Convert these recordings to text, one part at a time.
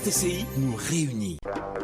RTCI nous réunit.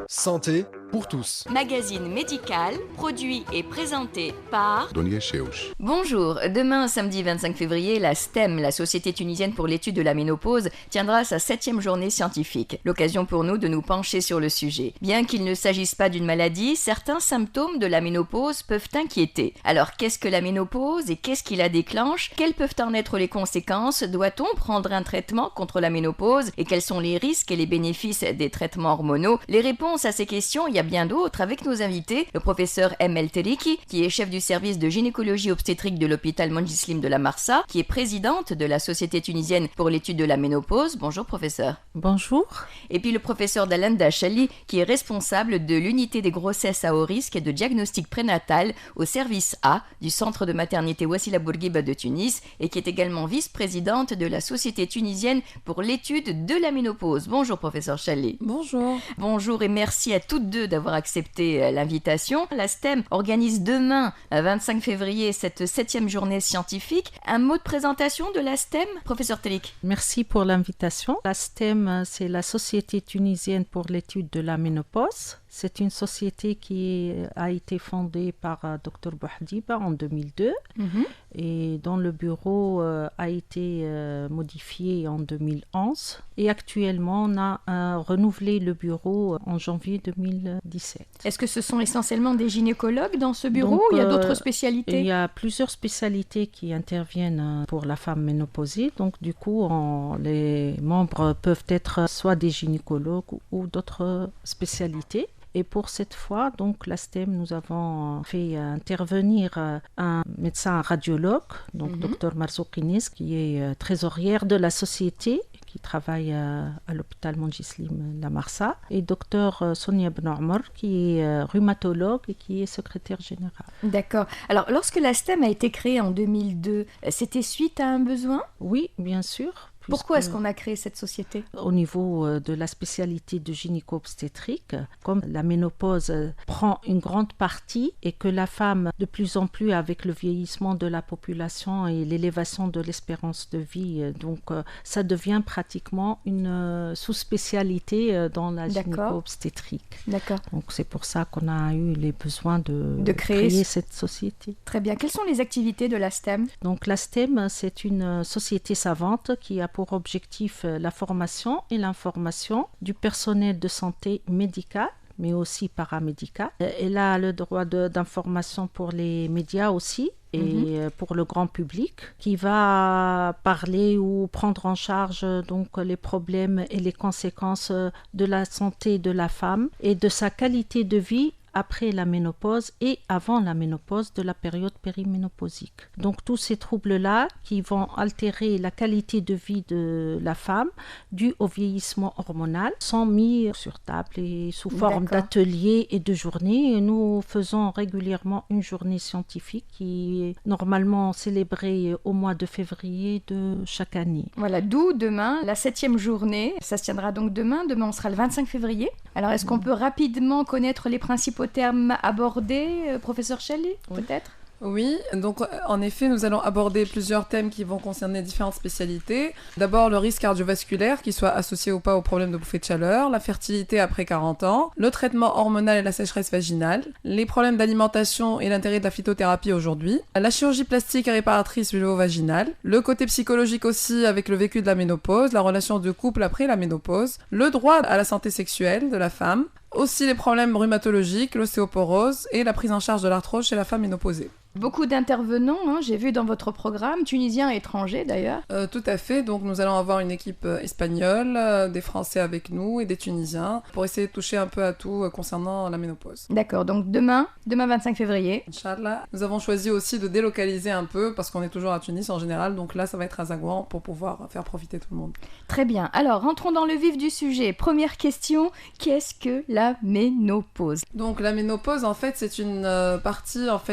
Santé pour tous. Magazine médical, produit et présenté par Donia Cheuch. Bonjour, demain samedi 25 février, la STEM, la Société tunisienne pour l'étude de la ménopause, tiendra sa 7e journée scientifique. L'occasion pour nous de nous pencher sur le sujet. Bien qu'il ne s'agisse pas d'une maladie, certains symptômes de la ménopause peuvent inquiéter. Alors qu'est-ce que la ménopause et qu'est-ce qui la déclenche? Quelles peuvent en être les conséquences? Doit-on prendre un traitement contre la ménopause? Et quels sont les risques et les bénéfices des traitements hormonaux? Les réponses à ces questions, il y a bien d'autres avec nos invités. Le professeur M. El Teriki, qui est chef du service de gynécologie obstétrique de l'hôpital Mondjislim de la Marsa, qui est présidente de la Société tunisienne pour l'étude de la ménopause. Bonjour professeur. Bonjour. Et puis le professeur Dalanda Chali, qui est responsable de l'unité des grossesses à haut risque et de diagnostic prénatal au service A du centre de maternité Wassila Bourguiba de Tunis et qui est également vice-présidente de la Société tunisienne pour l'étude de la ménopause. Bonjour professeur Chali. Bonjour. Bonjour et merci à toutes deux d'avoir accepté l'invitation. La STEM organise demain, 25 février, cette 7e journée scientifique. Un mot de présentation de la STEM, professeur Telik. Merci pour l'invitation. La STEM, c'est la Société tunisienne pour l'étude de la ménopause. C'est une société qui a été fondée par Dr Bouhdiba en 2002 et dont le bureau a été modifié en 2011. Et actuellement, on a renouvelé le bureau en janvier 2017. Est-ce que ce sont essentiellement des gynécologues dans ce bureau ou il y a d'autres spécialités? Il y a plusieurs spécialités qui interviennent pour la femme ménopausée. Donc du coup, les membres peuvent être soit des gynécologues ou d'autres spécialités. Et pour cette fois, donc la STEM, nous avons fait intervenir un médecin radiologue, donc Dr Marzouk Inis, qui est trésorière de la société, qui travaille à l'hôpital Mondjislim La Marsa, et Dr Sonia Benoamar, qui est rhumatologue et qui est secrétaire générale. D'accord. Alors, lorsque la STEM a été créée en 2002, c'était suite à un besoin? Oui, bien sûr. Pourquoi est-ce qu'on a créé cette société? Au niveau de la spécialité de gynéco-obstétrique, comme la ménopause prend une grande partie et que la femme, de plus en plus avec le vieillissement de la population et l'élévation de l'espérance de vie, donc ça devient pratiquement une sous-spécialité dans la gynéco-obstétrique. D'accord. Donc c'est pour ça qu'on a eu les besoins de créer cette société. Très bien. Quelles sont les activités de la STEM? Donc la STEM, c'est une société savante qui a pour objectif la formation et l'information du personnel de santé médical, mais aussi paramédical. Elle a le droit d'information pour les médias aussi et pour le grand public, qui va parler ou prendre en charge donc les problèmes et les conséquences de la santé de la femme et de sa qualité de vie après la ménopause et avant la ménopause de la période périménopausique. Donc tous ces troubles-là qui vont altérer la qualité de vie de la femme dû au vieillissement hormonal sont mis sur table et sous forme d'ateliers et de journées. Et nous faisons régulièrement une journée scientifique qui est normalement célébrée au mois de février de chaque année. Voilà, d'où demain, la 7e journée. Ça se tiendra donc demain. Demain, on sera le 25 février. Alors, est-ce qu'on peut rapidement connaître les principaux termes abordés, professeur Chali, peut-être? Oui, donc en effet, nous allons aborder plusieurs thèmes qui vont concerner différentes spécialités. D'abord, le risque cardiovasculaire, qui soit associé ou pas au problème de bouffée de chaleur, la fertilité après 40 ans, le traitement hormonal et la sécheresse vaginale, les problèmes d'alimentation et l'intérêt de la phytothérapie aujourd'hui, la chirurgie plastique et réparatrice vulvo-vaginale, le côté psychologique aussi avec le vécu de la ménopause, la relation de couple après la ménopause, le droit à la santé sexuelle de la femme, aussi les problèmes rhumatologiques, l'ostéoporose et la prise en charge de l'arthrose chez la femme ménopausée. Beaucoup d'intervenants, j'ai vu dans votre programme, tunisiens et étrangers d'ailleurs. Tout à fait, donc nous allons avoir une équipe espagnole, des Français avec nous et des Tunisiens pour essayer de toucher un peu à tout concernant la ménopause. D'accord, donc demain 25 février. Inch'Allah. Nous avons choisi aussi de délocaliser un peu parce qu'on est toujours à Tunis en général, donc là ça va être à Zagouan pour pouvoir faire profiter tout le monde. Très bien, alors rentrons dans le vif du sujet. Première question, qu'est-ce que la ménopause? Donc la ménopause en fait c'est une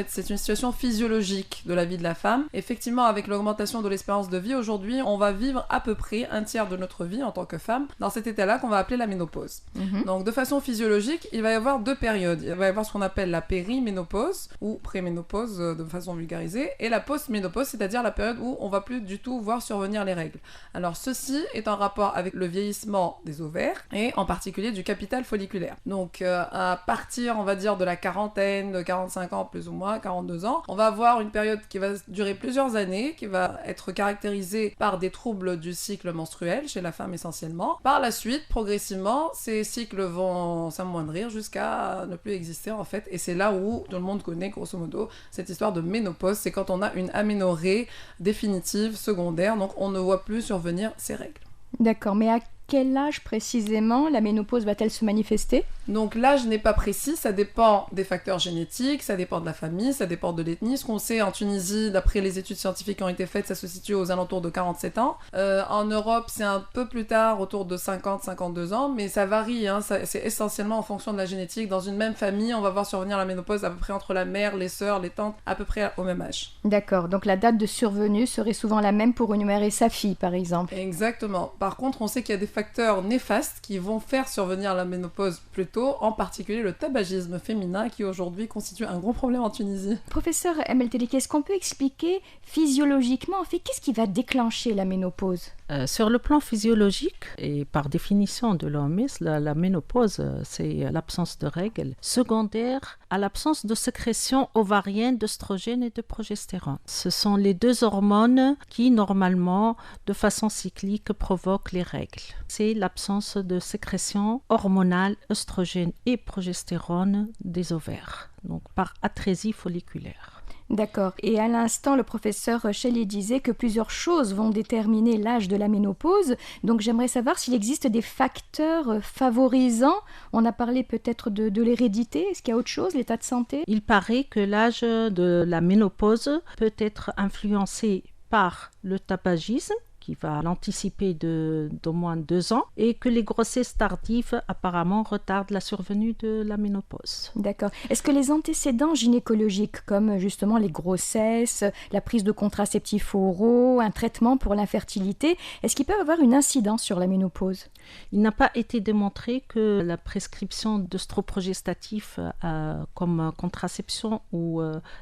c'est une situation physiologique de la vie de la femme, effectivement, avec l'augmentation de l'espérance de vie, aujourd'hui, on va vivre à peu près un tiers de notre vie en tant que femme dans cet état-là qu'on va appeler la ménopause. Donc, de façon physiologique, il va y avoir deux périodes. Il va y avoir ce qu'on appelle la périménopause ou préménopause de façon vulgarisée et la postménopause, c'est-à-dire la période où on va plus du tout voir survenir les règles. Alors, ceci est en rapport avec le vieillissement des ovaires et en particulier du capital folliculaire. Donc, à partir, on va dire, de la quarantaine, de 45 ans plus ou moins, 42 ans, on va avoir une période qui va durer plusieurs années, qui va être caractérisée par des troubles du cycle menstruel, chez la femme essentiellement. Par la suite, progressivement, ces cycles vont s'amoindrir jusqu'à ne plus exister en fait, et c'est là où tout le monde connaît grosso modo cette histoire de ménopause, c'est quand on a une aménorrhée définitive, secondaire, donc on ne voit plus survenir ces règles. D'accord, mais à quel âge précisément la ménopause va-t-elle se manifester ? Donc l'âge n'est pas précis, ça dépend des facteurs génétiques, ça dépend de la famille, ça dépend de l'ethnie. Ce qu'on sait en Tunisie, d'après les études scientifiques qui ont été faites, ça se situe aux alentours de 47 ans. En Europe, c'est un peu plus tard, autour de 50-52 ans, mais ça varie, hein, c'est essentiellement en fonction de la génétique. Dans une même famille, on va voir survenir la ménopause à peu près entre la mère, les sœurs, les tantes, à peu près au même âge. D'accord, donc la date de survenue serait souvent la même pour une mère et sa fille, par exemple. Exactement. Par contre, on sait qu'il y a des facteurs néfastes qui vont faire survenir la ménopause plus tôt, en particulier le tabagisme féminin qui aujourd'hui constitue un gros problème en Tunisie. Professeur Emel Teleki, est-ce qu'on peut expliquer physiologiquement, en fait, qu'est-ce qui va déclencher la ménopause ? Sur le plan physiologique, et par définition de l'OMS, la ménopause, c'est l'absence de règles secondaire à l'absence de sécrétion ovarienne d'œstrogène et de progestérone. Ce sont les deux hormones qui, normalement, de façon cyclique, provoquent les règles. C'est l'absence de sécrétion hormonale, œstrogène et progestérone des ovaires, donc par atrésie folliculaire. D'accord. Et à l'instant, le professeur Shelley disait que plusieurs choses vont déterminer l'âge de la ménopause. Donc j'aimerais savoir s'il existe des facteurs favorisants. On a parlé peut-être de l'hérédité. Est-ce qu'il y a autre chose, l'état de santé ? Il paraît que l'âge de la ménopause peut être influencé par le tabagisme, qui va l'anticiper d'au moins 2 ans, et que les grossesses tardives apparemment retardent la survenue de la ménopause. D'accord. Est-ce que les antécédents gynécologiques, comme justement les grossesses, la prise de contraceptifs oraux, un traitement pour l'infertilité, est-ce qu'ils peuvent avoir une incidence sur la ménopause ? Il n'a pas été démontré que la prescription d'œstroprogestatifs comme contraception ou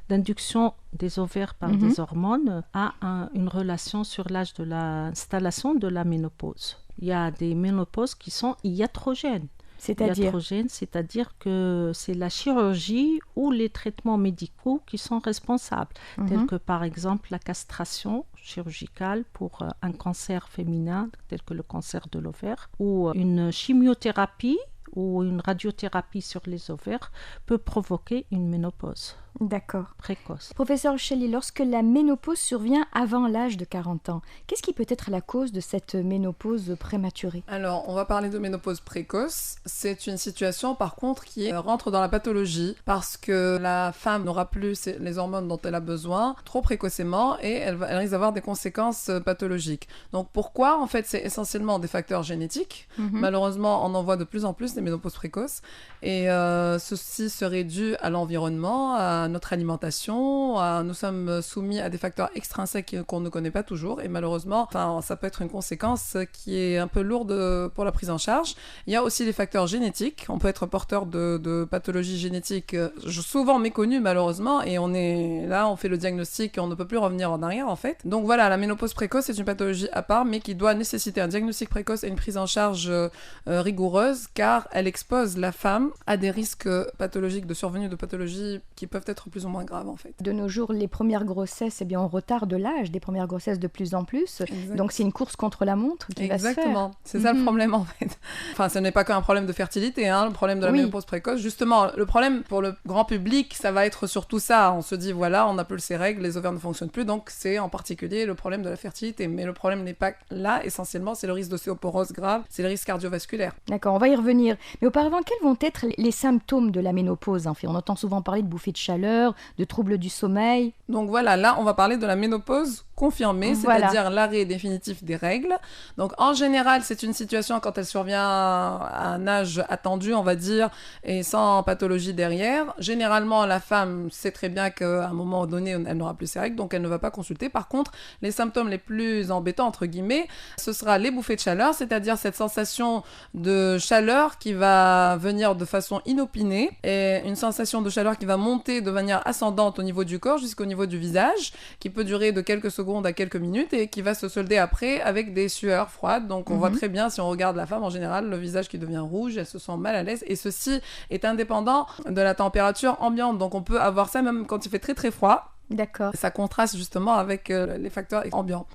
d'induction des ovaires par des hormones a une relation sur l'âge de l'installation de la ménopause. Il y a des ménopauses qui sont iatrogènes. C'est-à-dire que c'est la chirurgie ou les traitements médicaux qui sont responsables, tels que par exemple la castration chirurgicale pour un cancer féminin, tel que le cancer de l'ovaire, ou une chimiothérapie ou une radiothérapie sur les ovaires peut provoquer une ménopause. D'accord. Précoce. Professeur Shelley, lorsque la ménopause survient avant l'âge de 40 ans, qu'est-ce qui peut être la cause de cette ménopause prématurée ? Alors, on va parler de ménopause précoce. C'est une situation, par contre, qui rentre dans la pathologie parce que la femme n'aura plus les hormones dont elle a besoin trop précocement et elle risque d'avoir des conséquences pathologiques. Donc, pourquoi ? En fait, c'est essentiellement des facteurs génétiques. Malheureusement, on en voit de plus en plus des ménopauses précoces et ceci serait dû à l'environnement, à notre alimentation, nous sommes soumis à des facteurs extrinsèques qu'on ne connaît pas toujours et malheureusement, ça peut être une conséquence qui est un peu lourde pour la prise en charge. Il y a aussi les facteurs génétiques, on peut être porteur de pathologies génétiques souvent méconnues malheureusement et on fait le diagnostic et on ne peut plus revenir en arrière en fait. Donc voilà, la ménopause précoce c'est une pathologie à part mais qui doit nécessiter un diagnostic précoce et une prise en charge rigoureuse car elle expose la femme à des risques pathologiques de survenue de pathologies qui peuvent être plus ou moins graves en fait. De nos jours, les premières grossesses, on retarde l'âge des premières grossesses de plus en plus. Exact. Donc c'est une course contre la montre qui va se faire. Exactement, c'est ça le problème en fait. Enfin, ce n'est pas qu'un problème de fertilité, le problème de la ménopause précoce. Justement, le problème pour le grand public, ça va être surtout ça. On se dit, voilà, on n'a plus ses règles, les ovaires ne fonctionnent plus, donc c'est en particulier le problème de la fertilité. Mais le problème n'est pas là, essentiellement, c'est le risque d'ostéoporose grave, c'est le risque cardiovasculaire. D'accord, on va y revenir. Mais auparavant, quels vont être les symptômes de la ménopause en fait ? On entend souvent parler de bouffées de chaleur, de troubles du sommeil. Donc voilà, là, on va parler de la ménopause confirmée, Voilà. c'est-à-dire l'arrêt définitif des règles. Donc en général, c'est une situation quand elle survient à un âge attendu, on va dire, et sans pathologie derrière. Généralement, la femme sait très bien qu'à un moment donné, elle n'aura plus ses règles, donc elle ne va pas consulter. Par contre, les symptômes les plus embêtants, entre guillemets, ce sera les bouffées de chaleur, c'est-à-dire cette sensation de chaleur qui va venir de façon inopinée, et une sensation de chaleur qui va monter de manière ascendante au niveau du corps jusqu'au niveau du visage, qui peut durer de quelques secondes à quelques minutes et qui va se solder après avec des sueurs froides. Donc on voit très bien, si on regarde la femme en général, le visage qui devient rouge, elle se sent mal à l'aise, et ceci est indépendant de la température ambiante. Donc on peut avoir ça même quand il fait très très froid. D'accord. Ça contraste justement avec les facteurs ambiants.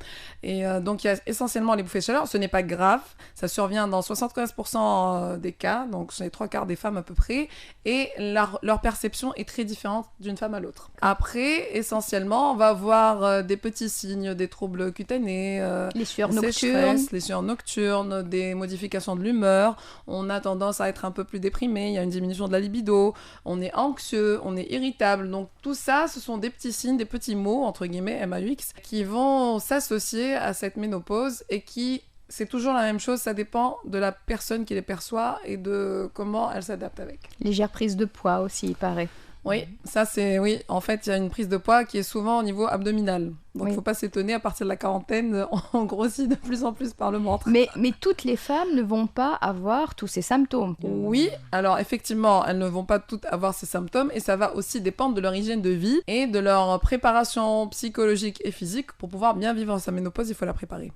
Et donc il y a essentiellement les bouffées de chaleur. Ce n'est pas grave, ça survient dans 75% des cas, donc c'est les 3/4 des femmes à peu près, et leur perception est très différente d'une femme à l'autre. Après, essentiellement, on va avoir des petits signes, des troubles cutanés, Les sueurs des nocturnes. sécheresses, les sueurs nocturnes, des modifications de l'humeur. On a tendance à être un peu plus déprimé, il y a une diminution de la libido, on est anxieux, on est irritable. Donc tout ça, ce sont des petits signes, des petits mots, entre guillemets, MAUX, qui vont s'associer à cette ménopause et qui, c'est toujours la même chose, ça dépend de la personne qui les perçoit et de comment elle s'adapte avec. Légère prise de poids aussi, il paraît. Oui, ça c'est, oui, en fait, il y a une prise de poids qui est souvent au niveau abdominal. Donc il Oui. ne faut pas s'étonner, à partir de la quarantaine, on grossit de plus en plus par le ventre. Mais toutes les femmes ne vont pas avoir tous ces symptômes. Oui, alors effectivement, elles ne vont pas toutes avoir ces symptômes et ça va aussi dépendre de leur hygiène de vie et de leur préparation psychologique et physique. Pour pouvoir bien vivre sa ménopause, il faut la préparer.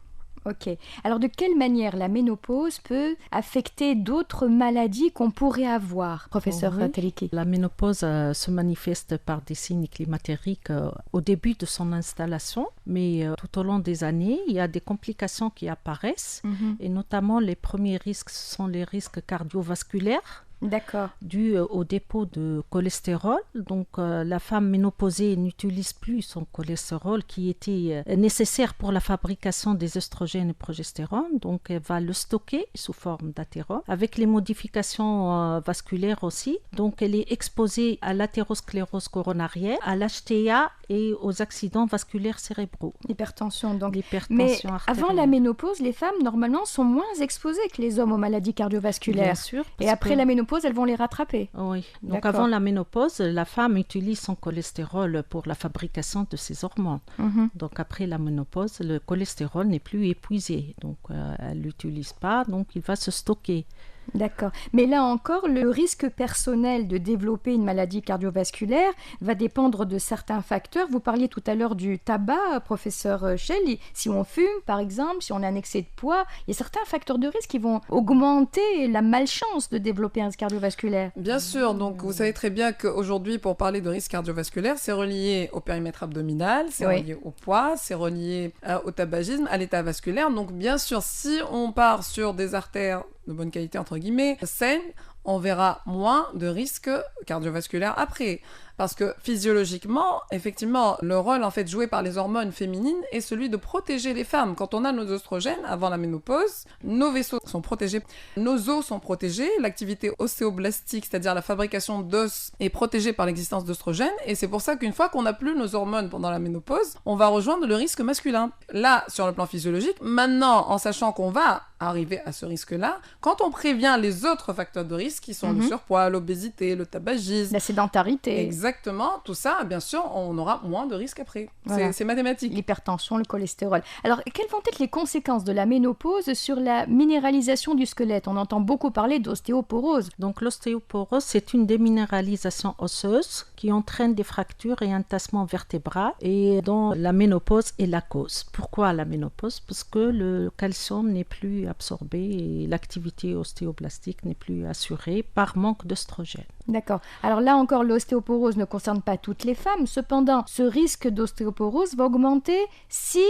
Ok. Alors de quelle manière la ménopause peut affecter d'autres maladies qu'on pourrait avoir, professeur Oui. Teleki? La ménopause se manifeste par des signes climatériques au début de son installation, mais tout au long des années, il y a des complications qui apparaissent, et notamment les premiers risques sont les risques cardiovasculaires, D'accord. dû au dépôt de cholestérol. Donc la femme ménopausée n'utilise plus son cholestérol qui était nécessaire pour la fabrication des œstrogènes et progestérone. Donc elle va le stocker sous forme d'athérome avec les modifications vasculaires aussi. Donc elle est exposée à l'athérosclérose coronarienne, à l'HTA et aux accidents vasculaires cérébraux. Hypertension, donc. Mais L'hypertension avant la artérielle. ménopause, les femmes, normalement, sont moins exposées que les hommes aux maladies cardiovasculaires. Bien sûr. Et parce après que- la ménopause, elles vont les rattraper. Oui, donc D'accord. avant la ménopause, la femme utilise son cholestérol pour la fabrication de ses hormones. Donc après la ménopause, le cholestérol n'est plus épuisé, donc elle ne l'utilise pas, donc il va se stocker. D'accord. Mais là encore, le risque personnel de développer une maladie cardiovasculaire va dépendre de certains facteurs. Vous parliez tout à l'heure du tabac, professeur Schell. Si on fume, par exemple, si on a un excès de poids, il y a certains facteurs de risque qui vont augmenter la malchance de développer un risque cardiovasculaire. Bien sûr, donc vous savez très bien qu'aujourd'hui, pour parler de risque cardiovasculaire, c'est relié au périmètre abdominal, c'est Oui. relié au poids, c'est relié au tabagisme, à l'état vasculaire. Donc bien sûr, si on part sur des artères de bonne qualité, entre guillemets, saines, on verra moins de risques cardiovasculaires après. Parce que physiologiquement, effectivement, le rôle en fait joué par les hormones féminines est celui de protéger les femmes. Quand on a nos oestrogènes avant la ménopause, nos vaisseaux sont protégés, nos os sont protégés, l'activité ostéoblastique, c'est-à-dire la fabrication d'os, est protégée par l'existence d'oestrogènes. Et c'est pour ça qu'une fois qu'on n'a plus nos hormones pendant la ménopause, on va rejoindre le risque masculin. Là, sur le plan physiologique, maintenant, en sachant qu'on va arriver à ce risque-là, quand on prévient les autres facteurs de risque qui sont le surpoids, l'obésité, le tabagisme, La sédentarité, exactement, tout ça, bien sûr, on aura moins de risques après. Voilà. C'est mathématique. l'hypertension, le cholestérol. Alors, quelles vont être les conséquences de la ménopause sur la minéralisation du squelette? On entend beaucoup parler d'ostéoporose. Donc l'ostéoporose, c'est une déminéralisation osseuse qui entraîne des fractures et un tassement vertébral et dont la ménopause est la cause. Pourquoi la ménopause? Parce que le calcium n'est plus absorbé et l'activité ostéoblastique n'est plus assurée par manque d'œstrogène. D'accord. Alors là encore, l'ostéoporose ne concerne pas toutes les femmes. Cependant, ce risque d'ostéoporose va augmenter si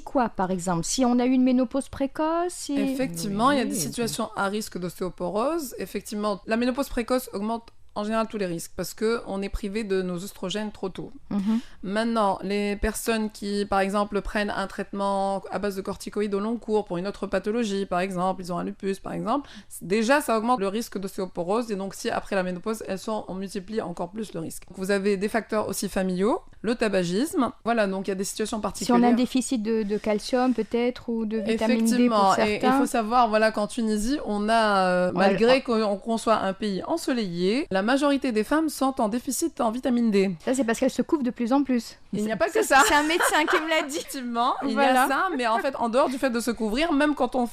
quoi, par exemple? Si on a eu une ménopause précoce? Effectivement, il y a des Oui, situations à risque d'ostéoporose. Effectivement, la ménopause précoce augmente en général tous les risques parce qu'on est privé de nos oestrogènes trop tôt. Mhm. Maintenant, les personnes qui, par exemple, prennent un traitement à base de corticoïdes au long cours pour une autre pathologie, par exemple, ils ont un lupus, par exemple, déjà, ça augmente le risque d'ostéoporose. Et donc, si après la ménopause, on multiplie encore plus le risque. Vous avez des facteurs aussi familiaux, le tabagisme. Voilà, donc il y a des situations particulières. Si on a un déficit de calcium, peut-être, ou de vitamine D pour certains. Et il faut savoir qu'en Tunisie, on a, malgré qu'on soit un pays ensoleillé, la majorité des femmes sont en déficit en vitamine D. Ça, c'est parce qu'elles se couvrent de plus en plus. Il n'y a pas que ça. C'est un médecin qui me l'a dit. Effectivement, il y Voilà. a ça, mais en fait, en dehors du fait de se couvrir, même quand on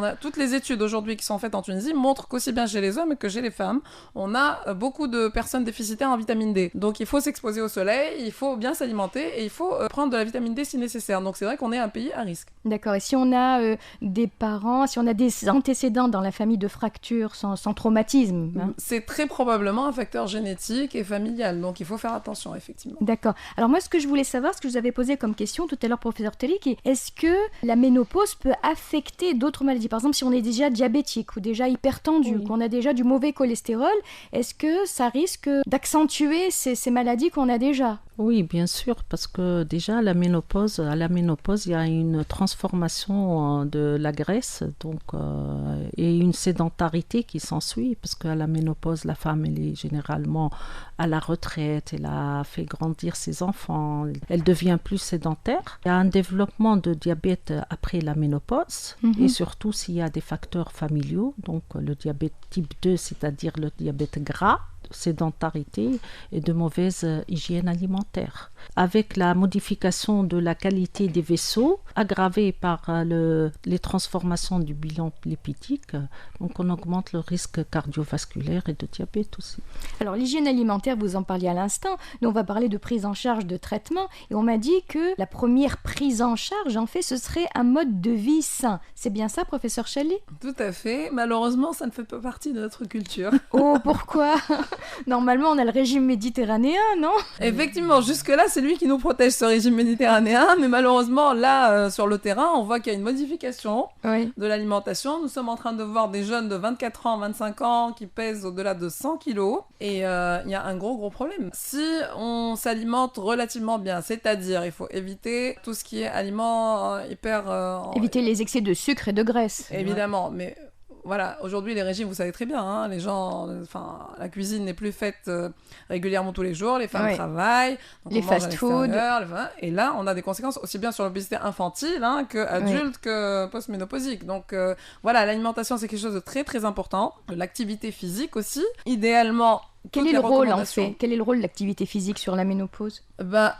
a toutes les études aujourd'hui qui sont faites en Tunisie montrent qu'aussi bien chez les hommes que chez les femmes, on a beaucoup de personnes déficitaires en vitamine D. Donc il faut s'exposer au soleil, il faut bien s'alimenter et il faut prendre de la vitamine D si nécessaire. Donc c'est vrai qu'on est un pays à risque. D'accord. Et si on a des parents, si on a des antécédents dans la famille de fractures sans traumatisme, hein. C'est très probablement un facteur génétique et familial. Donc il faut faire attention, effectivement. D'accord. Alors moi, ce que je voulais savoir, ce que je vous avais posé comme question tout à l'heure, professeur Telik, est-ce que la ménopause peut affecter d'autres maladies? Par exemple, si on est déjà diabétique ou déjà hypertendu, Oui. qu'on a déjà du mauvais cholestérol, est-ce que ça risque d'accentuer ces maladies qu'on a déjà? Oui, bien sûr, parce que déjà à la ménopause, il y a une transformation de la graisse et une sédentarité qui s'ensuit, parce qu'à la ménopause, la femme, elle est généralement à la retraite, elle a fait grandir ses enfants, elle devient plus sédentaire. Il y a un développement de diabète après la ménopause, et surtout s'il y a des facteurs familiaux, donc le diabète type 2, c'est-à-dire le diabète gras, sédentarité et de mauvaise hygiène alimentaire. Avec la modification de la qualité des vaisseaux, aggravée par les transformations du bilan lipidique, donc on augmente le risque cardiovasculaire et de diabète aussi. Alors l'hygiène alimentaire, vous en parliez à l'instant, nous on va parler de prise en charge de traitement, et on m'a dit que la première prise en charge, en fait, ce serait un mode de vie sain. C'est bien ça, professeur Shelley? Tout à fait. Malheureusement, ça ne fait pas partie de notre culture. Oh, pourquoi? Normalement, on a le régime méditerranéen, non? Effectivement, jusque-là, c'est lui qui nous protège, ce régime méditerranéen, mais malheureusement, là, sur le terrain, on voit qu'il y a une modification Oui. de l'alimentation. Nous sommes en train de voir des jeunes de 24 ans, 25 ans qui pèsent au-delà de 100 kilos, et il y a un gros problème. Si on s'alimente relativement bien, c'est-à-dire il faut éviter tout ce qui est aliments Éviter les excès de sucre et de graisse. Évidemment, mais voilà, aujourd'hui les régimes, vous savez très bien, hein, les gens, la cuisine n'est plus faite régulièrement tous les jours, les femmes Ouais. travaillent, donc Les on mange à fast-food. l'extérieur, et là on a des conséquences aussi bien sur l'obésité infantile que adulte que post-ménopausique. Donc voilà, l'alimentation c'est quelque chose de très très important, l'activité physique aussi, idéalement. Quel est le rôle, en fait? Quel est le rôle de l'activité physique sur la ménopause?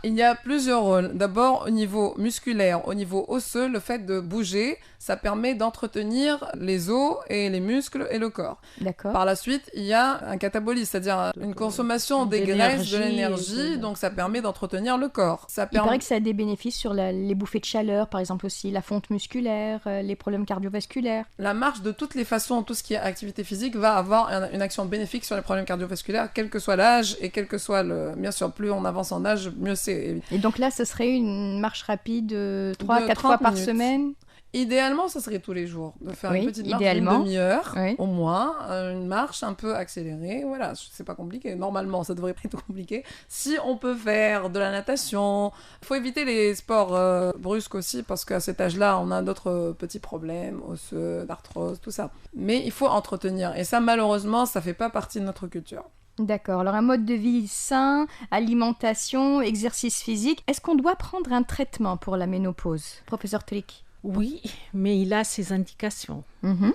Il y a plusieurs rôles. D'abord, au niveau musculaire, au niveau osseux, le fait de bouger, ça permet d'entretenir les os et les muscles et le corps. D'accord. Par la suite, il y a un catabolisme, c'est-à-dire une consommation des graisses, de l'énergie, donc ça permet d'entretenir le corps. Il paraît que ça a des bénéfices sur les bouffées de chaleur, par exemple aussi, la fonte musculaire, les problèmes cardiovasculaires. La marche, de toutes les façons, tout ce qui est activité physique, va avoir une action bénéfique sur les problèmes cardiovasculaires, quel que soit l'âge et quel que soit bien sûr, plus on avance en âge, mieux c'est. Et donc là, ce serait une marche rapide 3-4 fois par minutes. semaine? Idéalement, ça serait tous les jours, de faire Oui, une petite marche idéalement. d'une demi-heure, Oui. au moins, une marche un peu accélérée, voilà, c'est pas compliqué, normalement, ça devrait pas être compliqué. Si on peut faire de la natation, il faut éviter les sports brusques aussi, parce qu'à cet âge-là, on a d'autres petits problèmes, osseux, d'arthrose, tout ça. Mais il faut entretenir, et ça, malheureusement, ça fait pas partie de notre culture. D'accord. Alors un mode de vie sain, alimentation, exercice physique. Est-ce qu'on doit prendre un traitement pour la ménopause, professeur Telik? Oui, mais il a ses indications.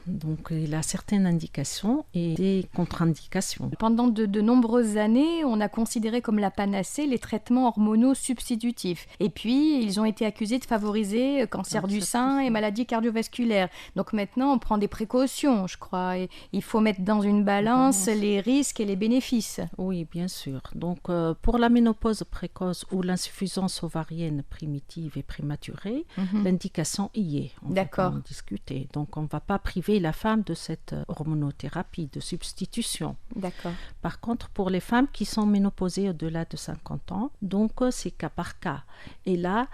Donc il a certaines indications et des contre-indications. Pendant de nombreuses années, on a considéré comme la panacée les traitements hormonaux substitutifs. Et puis, ils ont été accusés de favoriser cancer du sein et maladies cardiovasculaires. Donc maintenant, on prend des précautions, je crois. Et il faut mettre dans une balance les risques et les bénéfices. Oui, bien sûr. Donc pour la ménopause précoce ou l'insuffisance ovarienne primitive et prématurée, l'indication y est. On D'accord. va pas en discuter. Donc on ne va pas priver la femme de cette hormonothérapie de substitution. D'accord. Par contre, pour les femmes qui sont ménopausées au-delà de 50 ans, donc c'est cas par cas. Et là,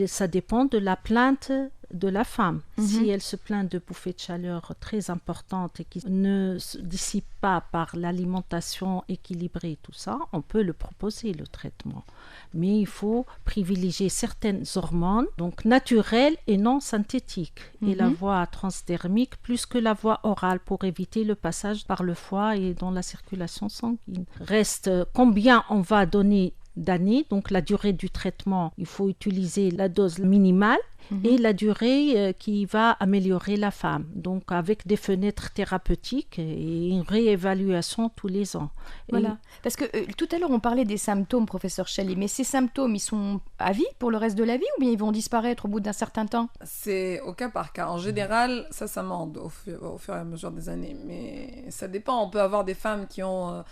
ça dépend de la plainte de la femme. Si elle se plaint de bouffées de chaleur très importantes et qui ne se dissipent pas par l'alimentation équilibrée, tout ça, on peut le proposer, le traitement. Mais il faut privilégier certaines hormones, donc naturelles et non synthétiques, et la voie transdermique plus que la voie orale pour éviter le passage par le foie et dans la circulation sanguine. Reste combien on va donner d'années, donc la durée du traitement, il faut utiliser la dose minimale et la durée qui va améliorer la femme, donc avec des fenêtres thérapeutiques et une réévaluation tous les ans. Voilà, parce que tout à l'heure on parlait des symptômes, professeur Chali, mais ces symptômes, ils sont à vie pour le reste de la vie ou bien ils vont disparaître au bout d'un certain temps? C'est au cas par cas. En général, ça monte au fur et à mesure des années, mais ça dépend. On peut avoir des femmes qui ont...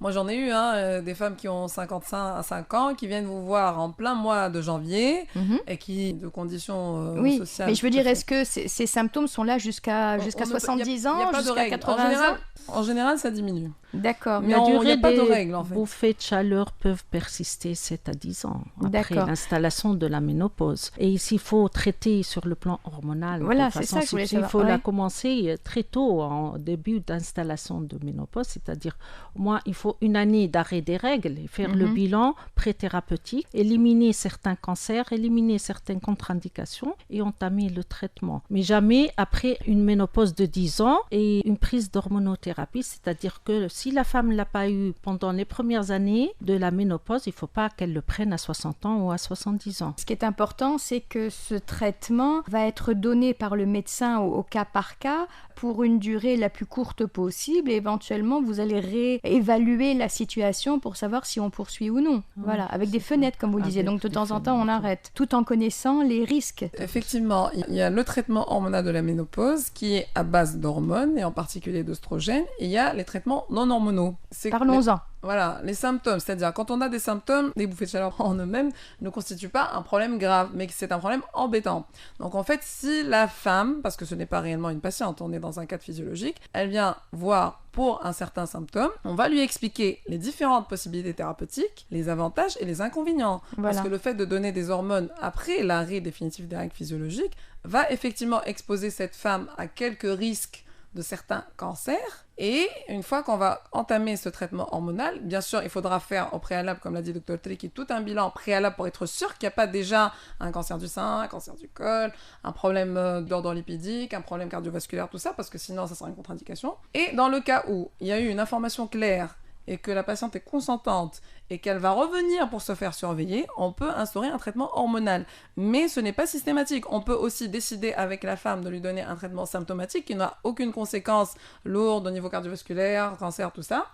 Moi, j'en ai eu, des femmes qui ont 55 ans, qui viennent vous voir en plein mois de janvier et qui, de conditions sociales... Mais je veux dire, est-ce que ces symptômes sont là jusqu'à 70 ans, jusqu'à 80 ans? En général, ça diminue. D'accord. La durée des bouffées de chaleur peuvent persister 7 à 10 ans après l'installation de la ménopause. Et ici, il faut traiter sur le plan hormonal. Voilà, c'est ça que je voulais savoir. Il faut la commencer très tôt, en début d'installation de ménopause, c'est-à-dire au moins il faut une année d'arrêt des règles et faire le bilan pré-thérapeutique, éliminer certains cancers, éliminer certaines contre-indications et entamer le traitement. Mais jamais après une ménopause de 10 ans et une prise d'hormonothérapie, c'est-à-dire que si la femme ne l'a pas eu pendant les premières années de la ménopause, il ne faut pas qu'elle le prenne à 60 ans ou à 70 ans. Ce qui est important, c'est que ce traitement va être donné par le médecin au cas par cas pour une durée la plus courte possible et éventuellement vous allez réévaluer la situation pour savoir si on poursuit ou non. Voilà, avec des fenêtres comme vous le disiez. Donc de temps en temps on arrête, tout en connaissant les risques. Effectivement, il y a le traitement hormonal de la ménopause qui est à base d'hormones et en particulier d'œstrogènes. Et il y a les traitements non hormonaux. Parlons-en. Voilà, les symptômes, c'est-à-dire quand on a des symptômes, les bouffées de chaleur en eux-mêmes ne constituent pas un problème grave, mais c'est un problème embêtant. Donc en fait, si la femme, parce que ce n'est pas réellement une patiente, on est dans un cadre physiologique, elle vient voir pour un certain symptôme, on va lui expliquer les différentes possibilités thérapeutiques, les avantages et les inconvénients. Voilà. Parce que le fait de donner des hormones après l'arrêt définitif des règles physiologiques va effectivement exposer cette femme à quelques risques de certains cancers. Et une fois qu'on va entamer ce traitement hormonal, bien sûr, il faudra faire au préalable, comme l'a dit Dr Triki, tout un bilan préalable pour être sûr qu'il n'y a pas déjà un cancer du sein, un cancer du col, un problème d'ordre lipidique, un problème cardiovasculaire, tout ça, parce que sinon, ça sera une contre-indication. Et dans le cas où il y a eu une information claire et que la patiente est consentante et qu'elle va revenir pour se faire surveiller, on peut instaurer un traitement hormonal. Mais ce n'est pas systématique. On peut aussi décider avec la femme de lui donner un traitement symptomatique qui n'a aucune conséquence lourde au niveau cardiovasculaire, cancer, tout ça.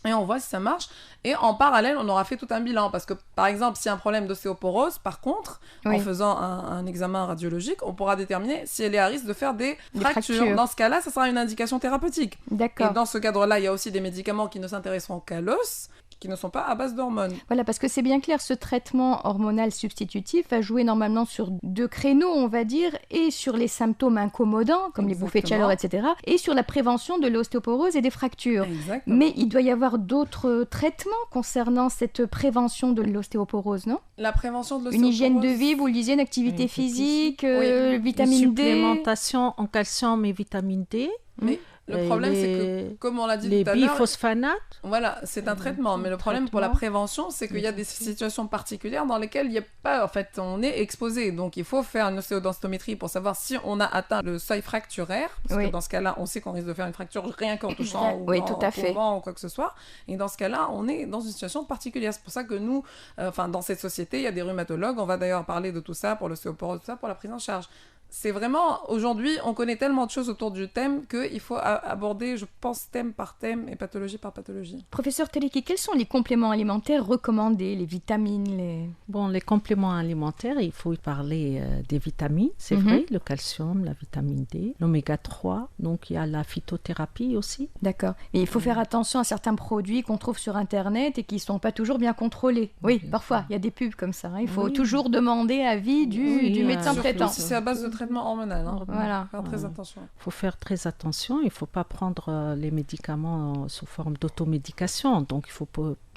Et on voit si ça marche. Et en parallèle, on aura fait tout un bilan. Parce que, par exemple, s'il y a un problème d'ostéoporose, par contre, en faisant un examen radiologique, on pourra déterminer si elle est à risque de faire des fractures. Dans ce cas-là, ça sera une indication thérapeutique. D'accord. Et dans ce cadre-là, il y a aussi des médicaments qui ne s'intéresseront qu'à l'os, qui ne sont pas à base d'hormones. Voilà, parce que c'est bien clair, ce traitement hormonal substitutif va jouer normalement sur 2 créneaux, on va dire, et sur les symptômes incommodants, comme les bouffées de chaleur, etc., et sur la prévention de l'ostéoporose et des fractures. Exactement. Mais il doit y avoir d'autres traitements concernant cette prévention de l'ostéoporose, non? La prévention de l'ostéoporose... Une hygiène de vie, vous le disiez, une activité physique, vitamine D... Une supplémentation en calcium et vitamine D. Mais le problème, c'est que, comme on l'a dit tout à l'heure... Les biphosphonates. Voilà, c'est un traitement. Mais le problème pour la prévention, c'est qu'il y a des situations particulières dans lesquelles il n'y a pas... En fait, on est exposé. Donc, il faut faire une ostéodensitométrie pour savoir si on a atteint le seuil fracturaire. Parce que dans ce cas-là, on sait qu'on risque de faire une fracture rien qu'en touchant ou en ou quoi que ce soit. Et dans ce cas-là, on est dans une situation particulière. C'est pour ça que nous, dans cette société, il y a des rhumatologues. On va d'ailleurs parler de tout ça pour l'ostéoporose, tout ça pour la prise en charge. C'est vraiment, aujourd'hui, on connaît tellement de choses autour du thème qu'il faut aborder, je pense, thème par thème et pathologie par pathologie. Professeur Teleki, quels sont les compléments alimentaires recommandés, les vitamines, Bon, les compléments alimentaires, il faut y parler des vitamines, c'est vrai, le calcium, la vitamine D, l'oméga 3, donc il y a la phytothérapie aussi. D'accord. Et il faut faire attention à certains produits qu'on trouve sur Internet et qui ne sont pas toujours bien contrôlés. Oui, parfois, il y a des pubs comme ça. Il faut toujours demander avis du médecin traitant. Si c'est à base de traitement hormonal, Voilà. Faire très attention. Il faut faire très attention, il ne faut pas prendre les médicaments sous forme d'automédication, donc il faut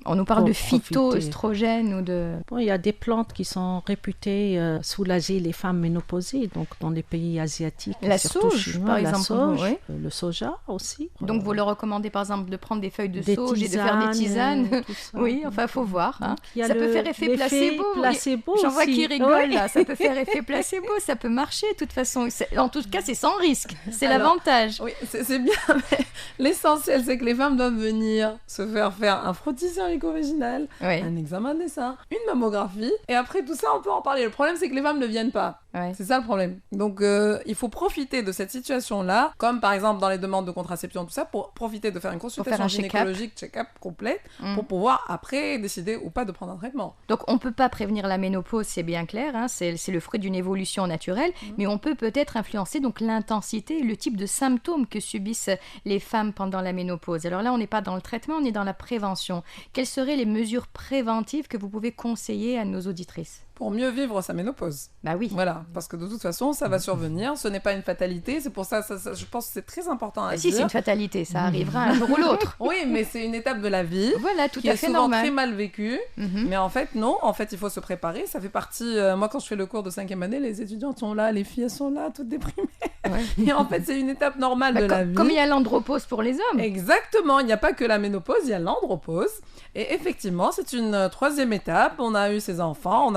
On nous parle Pour de profiter. phytoestrogènes ou de... Bon, il y a des plantes qui sont réputées soulager les femmes ménopausées, donc dans les pays asiatiques. La surtout sauge, chinois, par la exemple, sauge, oui. le soja aussi. Donc vous le recommandez par exemple de prendre des feuilles de Des sauge et de faire des tisanes. tout ça. Oui, enfin faut voir. Hein. Donc, il y a Ça peut faire effet l'effet placebo. placebo J'en vois aussi. qui rigolent Ouais. là, ça peut faire effet placebo, ça peut marcher de toute façon. En tout cas, c'est sans risque, c'est Alors, l'avantage. Oui, c'est bien, mais l'essentiel, c'est que les femmes doivent venir se faire un frottisson éco-vaginal, Oui. un examen des seins, une mammographie, et après tout ça, on peut en parler. Le problème, c'est que les femmes ne viennent pas. Ouais. C'est ça le problème. Donc, il faut profiter de cette situation-là, comme par exemple dans les demandes de contraception, tout ça, pour profiter de faire une consultation faire un check-up. gynécologique, check-up complète, pour pouvoir après décider ou pas de prendre un traitement. Donc on ne peut pas prévenir la ménopause, c'est bien clair, hein, c'est le fruit d'une évolution naturelle, mais on peut peut-être influencer donc l'intensité et le type de symptômes que subissent les femmes pendant la ménopause. Alors là, on n'est pas dans le traitement, on est dans la prévention. Quelles seraient les mesures préventives que vous pouvez conseiller à nos auditrices ? Pour mieux vivre sa ménopause. Bah oui. Voilà, parce que de toute façon, ça va survenir, ce n'est pas une fatalité, c'est pour ça, je pense que c'est très important à Ah si, dire. c'est une fatalité, ça arrivera un jour ou l'autre. Oui, mais c'est une étape de la vie Voilà, tout qui à est fait souvent normal. très mal vécue. Mhm. Mais en fait, non, en fait, il faut se préparer. Ça fait partie. Moi, quand je fais le cours de 5e année, les étudiantes sont là, les filles elles sont là, toutes déprimées. Ouais. Et en fait, c'est une étape normale Bah, de la vie. comme il y a l'andropause pour les hommes. Exactement, il n'y a pas que la ménopause, il y a l'andropause. Et effectivement, c'est une troisième étape. On a eu ses enfants, on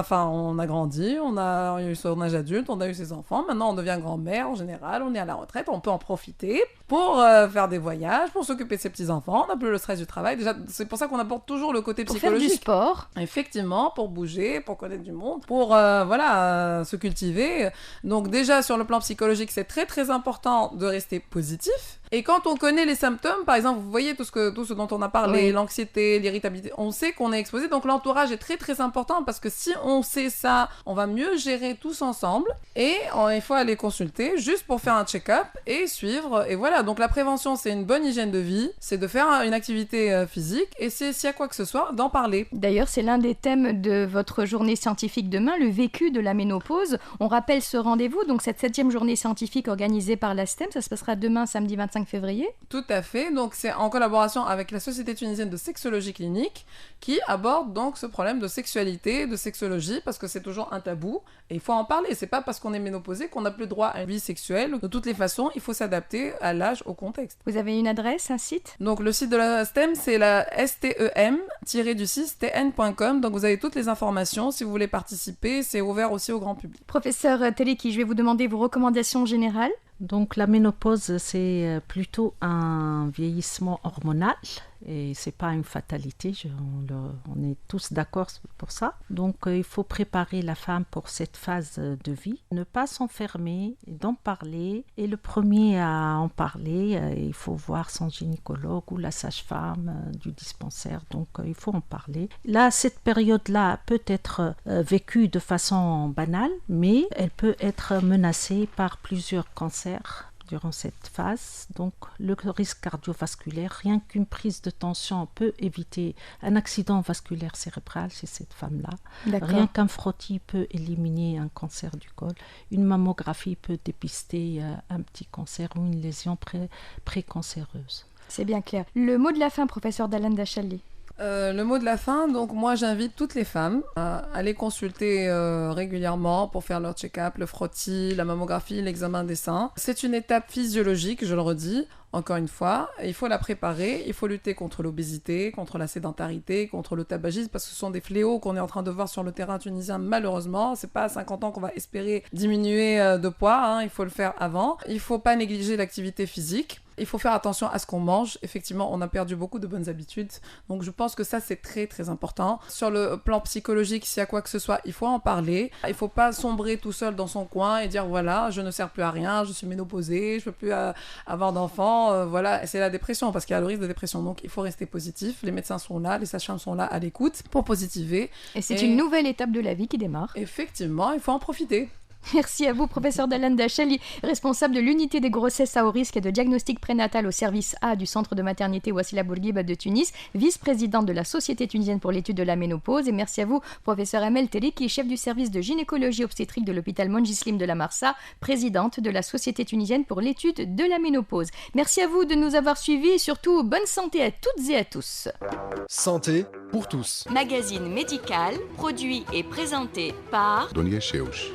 a grandi, on a eu son âge adulte, on a eu ses enfants. Maintenant, on devient grand-mère en général, on est à la retraite, on peut en profiter pour faire des voyages, pour s'occuper de ses petits-enfants. On n'a plus le stress du travail. Déjà, c'est pour ça qu'on apporte toujours le côté Pour faire du psychologique. sport. Effectivement, pour bouger, pour connaître du monde, pour se cultiver. Donc déjà, sur le plan psychologique, c'est très très important de rester positif. Et quand on connaît les symptômes, par exemple, vous voyez tout ce dont on a parlé, Oui. l'anxiété, l'irritabilité, on sait qu'on est exposé. Donc l'entourage est très très important parce que si on sait ça, on va mieux gérer tous ensemble. Et il faut aller consulter juste pour faire un check-up et suivre. Et voilà, donc la prévention, c'est une bonne hygiène de vie, c'est de faire une activité physique et s'il y a quoi que ce soit, d'en parler. D'ailleurs, c'est l'un des thèmes de votre journée scientifique demain, le vécu de la ménopause. On rappelle ce rendez-vous, donc cette 7e journée scientifique organisée par la STEM, ça se passera demain, samedi 25 février. Tout à fait, donc c'est en collaboration avec la Société tunisienne de sexologie clinique qui aborde donc ce problème de sexualité, de sexologie, parce que c'est toujours un tabou et il faut en parler. C'est pas parce qu'on est ménopausé qu'on n'a plus droit à une vie sexuelle. De toutes les façons, il faut s'adapter à l'âge, au contexte. Vous avez une adresse, un site ? Donc le site de la STEM, c'est la STEM-tn.com, donc vous avez toutes les informations. Si vous voulez participer, c'est ouvert aussi au grand public. Professeur Teleki, je vais vous demander vos recommandations générales. Donc la ménopause, c'est plutôt un vieillissement hormonal et c'est pas une fatalité, on est tous d'accord pour ça. Donc il faut préparer la femme pour cette phase de vie, ne pas s'enfermer, d'en parler. Et le premier à en parler, il faut voir son gynécologue ou la sage-femme du dispensaire, donc il faut en parler. Là, cette période-là peut être vécue de façon banale, mais elle peut être menacée par plusieurs cancers durant cette phase. Donc le risque cardiovasculaire, rien qu'une prise de tension peut éviter un accident vasculaire cérébral chez cette femme-là. D'accord. Rien qu'un frottis peut éliminer un cancer du col. Une mammographie peut dépister un petit cancer ou une lésion précancéreuse. C'est bien clair. Le mot de la fin, professeur Dalan Dachalli. Le mot de la fin, donc moi j'invite toutes les femmes à aller consulter régulièrement pour faire leur check-up, le frottis, la mammographie, l'examen des seins. C'est une étape physiologique, je le redis, encore une fois, il faut la préparer, il faut lutter contre l'obésité, contre la sédentarité, contre le tabagisme, parce que ce sont des fléaux qu'on est en train de voir sur le terrain tunisien malheureusement. C'est pas à 50 ans qu'on va espérer diminuer de poids, hein, il faut le faire avant. Il faut pas négliger l'activité physique. Il faut faire attention à ce qu'on mange. Effectivement, on a perdu beaucoup de bonnes habitudes. Donc, je pense que ça, c'est très, très important. Sur le plan psychologique, s'il y a quoi que ce soit, il faut en parler. Il ne faut pas sombrer tout seul dans son coin et dire, voilà, je ne sers plus à rien, je suis ménopausée, je ne peux plus avoir d'enfants. Voilà, c'est la dépression, parce qu'il y a le risque de dépression. Donc, il faut rester positif. Les médecins sont là, les sages-femmes sont là à l'écoute pour positiver. Et c'est une nouvelle étape de la vie qui démarre. Effectivement, il faut en profiter. Merci à vous, professeur Dalan Dacheli, responsable de l'unité des grossesses à haut risque et de diagnostic prénatal au service A du centre de maternité Wassila Bourguiba de Tunis, vice-présidente de la Société tunisienne pour l'étude de la ménopause. Et merci à vous, professeur Amel Teleki, chef du service de gynécologie obstétrique de l'hôpital Mongislim de la Marsa, présidente de la Société tunisienne pour l'étude de la ménopause. Merci à vous de nous avoir suivis et surtout, bonne santé à toutes et à tous. Santé pour tous. Magazine médical, produit et présenté par Dunia Cheus.